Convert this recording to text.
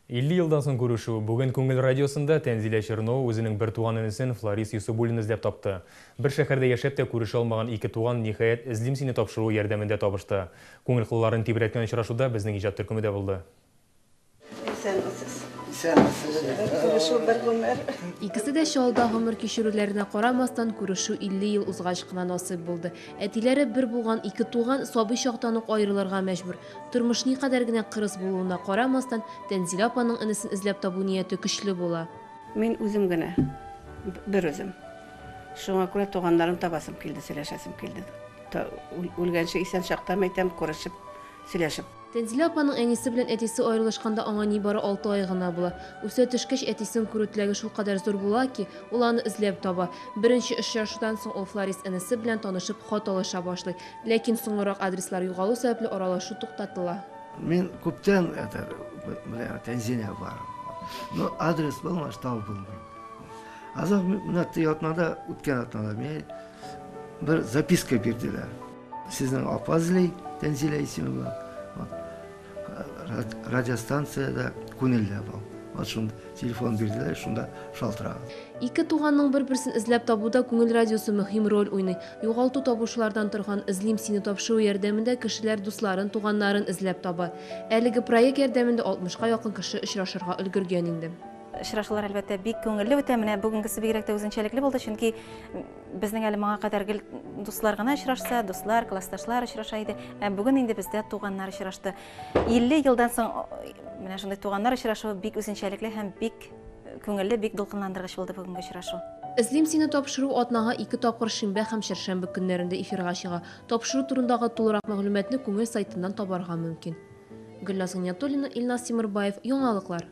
50 yıldan soң көрүшүү. Бүгін Көңіл радиосында Тензиле Чернова өзінің бір туған інісін Флорис Юсубуллин іздеп тапты. Бір шәһәрдә яшәп тә күрешә алмаган ике туган ниһаять Излим сине тапшыру ярдәмендә табышты. Күңел кылларын тибрәткән очрашуда безнең иҗат төркеме дә булды. İkisi de şalda ömür kişilerine qaramastан күрешү 50 yıl uzgaç кына насыйп булды. Әтиләре бер булган ике туган сабый чактан ук аерылырга мәҗбүр. Тормыш никадәр генә кырыс булуына карамастан, Тензилә апаның инесен эзләп табу нияте көчле була. Мин үзем генә, бер үзем. Шуңа күрә туганнарым табасым килде, сөйләшәсем килде. Үлгәнче исән чакта мәйтәм күрешеп, сөйләшеп. Тензилә апаның әнисе белән әтисе аерылышканда аңа нибары 6 ай гына була. Үсә төшкәч әтисен күрү теләге шул кадәр зур була ки, ул аны эзләп таба. Беренче очрашудан соң ул Флорис энесе белән танышып хат алыша башлый. Ләкин соңрак адреслар югалу сәбәпле аралашу туктатыла. Мен күптән Тензилә бар. Но адрес булмаш тау булмый. Азак менә тыятмада үткән атнада мен бер записка бирделәр. Сезнең апа эзли Тензилә исеме. Радиостанцияда күнелләр бар. Вот шунда телефон бирделәр, шунда шалтыраган. Ике туганның бер-берсен эзләп табуда Күңел радиосы мөһим роль уйный. Югалту табышулардан торган Излим сине тапшыру ярдәмендә кешеләр дусларын, туганнарын эзләп таба. Әлеге проект ярдәмендә 60-ка якын кеше очрашырга өлгергән инде. Очрашулар әлбәттә бик күңелле үтә, менә бүгенгесе бигрәк тә үзенчәлекле булды, чөнки безнең әле моңа кадәр дуслар гына очрашса, дуслар, классташлар очраша иде. Бүген инде бездә туганнар очрашты. 50 елдан соң менә шундый туганнар очрашуы бик үзенчәлекле һәм бик күңелле, бик дулкынландыргыч булды бүгенге очрашу. Излим сине тапшыру атнага 2 тапкыр шимбә һәм чәршәмбе көннәрендә эфирга чыга. Тапшыру турындагы тулырак мәгълүматны Күңел сайтыннан табарга мөмкин. Гөлназ Гыйниятуллина, Илназ Тимербаев, Яңалыклар.